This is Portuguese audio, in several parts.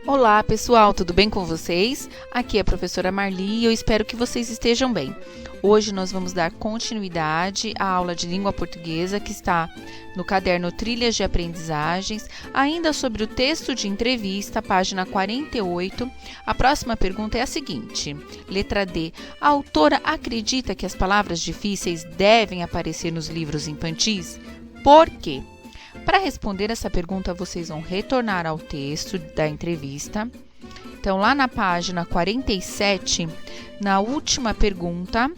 Olá pessoal, tudo bem com vocês? Aqui é a professora Marli e eu espero que vocês estejam bem. Hoje nós vamos dar continuidade à aula de língua portuguesa que está no caderno Trilhas de Aprendizagens, ainda sobre o texto de entrevista, página 48. A próxima pergunta é a seguinte, letra D. A autora acredita que as palavras difíceis devem aparecer nos livros infantis? Por quê? Para responder essa pergunta, vocês vão retornar ao texto da entrevista. Então, lá na página 47, na última pergunta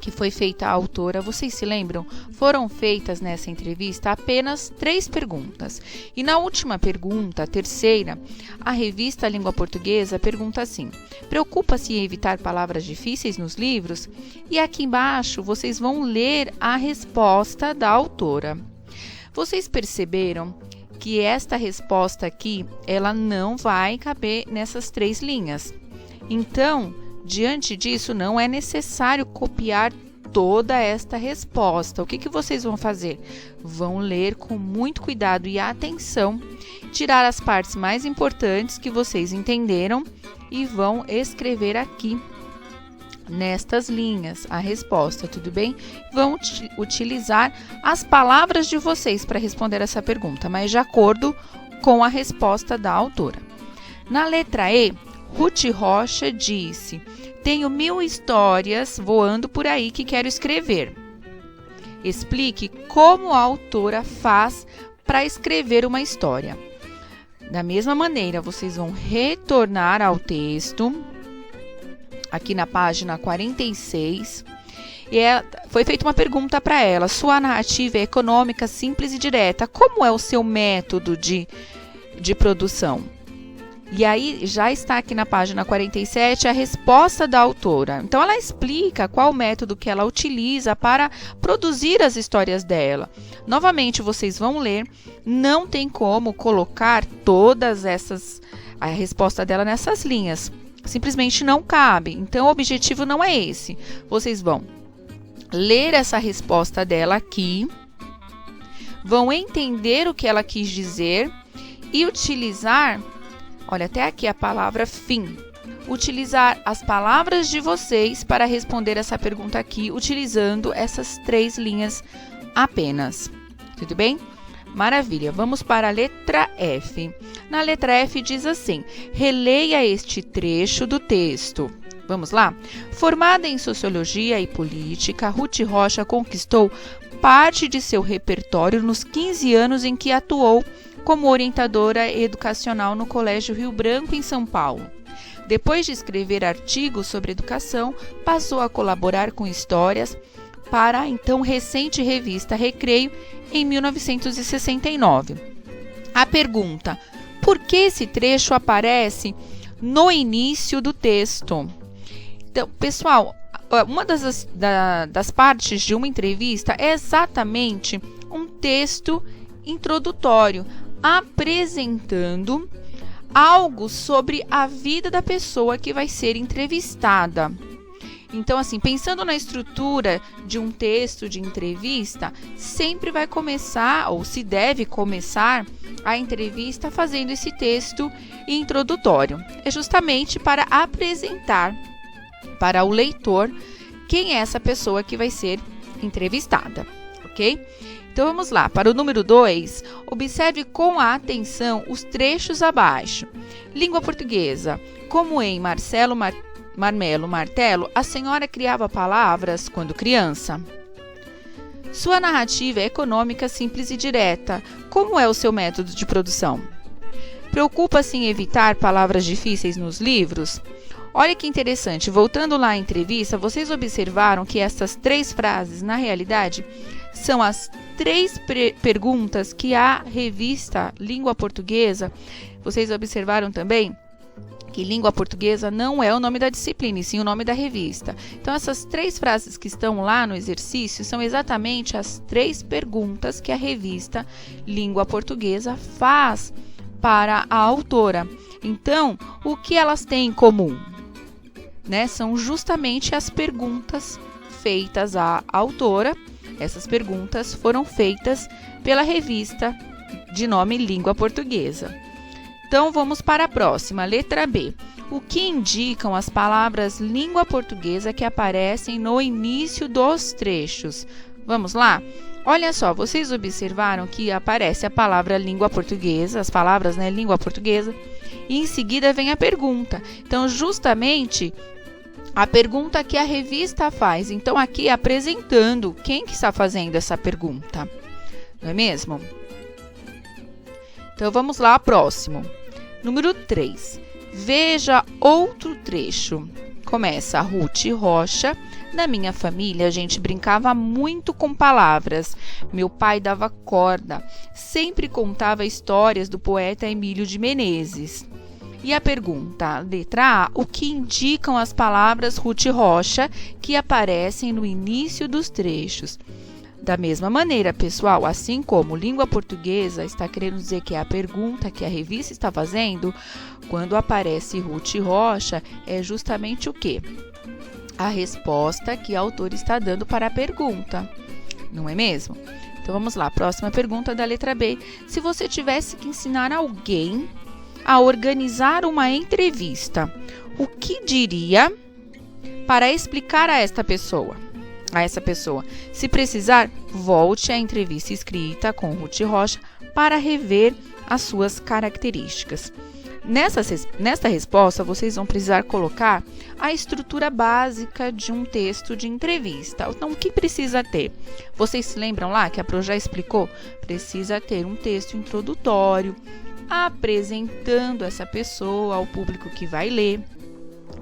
que foi feita à autora, vocês se lembram? Foram feitas nessa entrevista apenas 3 perguntas. E na última pergunta, a terceira, a revista Língua Portuguesa pergunta assim: preocupa-se em evitar palavras difíceis nos livros? E aqui embaixo, vocês vão ler a resposta da autora. Vocês perceberam que esta resposta aqui, ela não vai caber nessas 3 linhas. Então, diante disso, não é necessário copiar toda esta resposta. O que vocês vão fazer? Vão ler com muito cuidado e atenção, tirar as partes mais importantes que vocês entenderam e vão escrever aqui nestas linhas a resposta, tudo bem? Vão utilizar as palavras de vocês para responder essa pergunta, mas de acordo com a resposta da autora. Na letra E, Ruth Rocha disse: tenho 1000 histórias voando por aí que quero escrever. Explique como a autora faz para escrever uma história. Da mesma maneira, vocês vão retornar ao texto, aqui na página 46, e foi feita uma pergunta para ela. Sua narrativa é econômica, simples e direta. Como é o seu método de produção? E aí, já está aqui na página 47 a resposta da autora. Então, ela explica qual o método que ela utiliza para produzir as histórias dela. Novamente, vocês vão ler. Não tem como colocar a resposta dela nessas linhas. Simplesmente não cabe. Então, o objetivo não é esse. Vocês vão ler essa resposta dela aqui, vão entender o que ela quis dizer e utilizar, olha, até aqui a palavra fim. Utilizar as palavras de vocês para responder essa pergunta aqui, utilizando essas 3 linhas apenas. Tudo bem? Maravilha, vamos para a letra F. Na letra F diz assim: releia este trecho do texto. Vamos lá? Formada em Sociologia e Política, Ruth Rocha conquistou parte de seu repertório nos 15 anos em que atuou como orientadora educacional no Colégio Rio Branco, em São Paulo. Depois de escrever artigos sobre educação, passou a colaborar com histórias para a então recente revista Recreio, em 1969. A pergunta: por que esse trecho aparece no início do texto? Então, pessoal, uma das partes de uma entrevista é exatamente um texto introdutório, apresentando algo sobre a vida da pessoa que vai ser entrevistada. Então, assim, pensando na estrutura de um texto de entrevista, sempre vai começar, ou se deve começar, a entrevista fazendo esse texto introdutório. É justamente para apresentar para o leitor quem é essa pessoa que vai ser entrevistada, ok? Então, vamos lá. Para o número 2, observe com atenção os trechos abaixo. Língua portuguesa. Como em Marmelo Martelo, a senhora criava palavras quando criança. Sua narrativa é econômica, simples e direta. Como é o seu método de produção? Preocupa-se em evitar palavras difíceis nos livros? Olha que interessante, voltando lá à entrevista, vocês observaram que essas 3 frases, na realidade, são as 3 perguntas que a revista Língua Portuguesa, vocês observaram também que língua portuguesa não é o nome da disciplina, e sim o nome da revista. Então, essas 3 frases que estão lá no exercício são exatamente as 3 perguntas que a revista Língua Portuguesa faz para a autora. Então, o que elas têm em comum? São justamente as perguntas feitas à autora. Essas perguntas foram feitas pela revista de nome Língua Portuguesa. Então, vamos para a próxima, letra B. O que indicam as palavras língua portuguesa que aparecem no início dos trechos? Vamos lá? Olha só, vocês observaram que aparece a palavra língua portuguesa, as palavras, né, língua portuguesa, e em seguida vem a pergunta. Então, justamente, a pergunta que a revista faz. Então, aqui apresentando quem que está fazendo essa pergunta, não é mesmo? Então, vamos lá, próximo. Número 3. Veja outro trecho. Começa: Ruth Rocha. Na minha família, a gente brincava muito com palavras. Meu pai dava corda, sempre contava histórias do poeta Emílio de Menezes. E a pergunta, letra A, o que indicam as palavras Ruth Rocha que aparecem no início dos trechos? Da mesma maneira, pessoal, assim como língua portuguesa está querendo dizer que é a pergunta que a revista está fazendo, quando aparece Ruth Rocha, é justamente o quê? A resposta que a autora está dando para a pergunta, não é mesmo? Então, vamos lá, próxima pergunta da letra B. Se você tivesse que ensinar alguém a organizar uma entrevista, o que diria para explicar a essa pessoa? Se precisar, volte à entrevista escrita com Ruth Rocha para rever as suas características. Nesta resposta, vocês vão precisar colocar a estrutura básica de um texto de entrevista. Então, o que precisa ter? Vocês se lembram lá que a Pro já explicou? Precisa ter um texto introdutório, apresentando essa pessoa ao público que vai ler.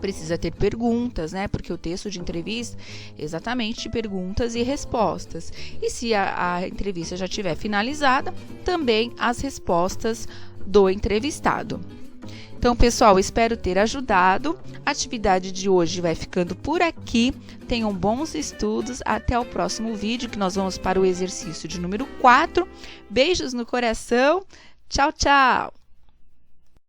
Precisa ter perguntas, né? Porque o texto de entrevista é exatamente perguntas e respostas. E se a entrevista já estiver finalizada, também as respostas do entrevistado. Então, pessoal, espero ter ajudado. A atividade de hoje vai ficando por aqui. Tenham bons estudos. Até o próximo vídeo, que nós vamos para o exercício de número 4. Beijos no coração. Tchau, tchau!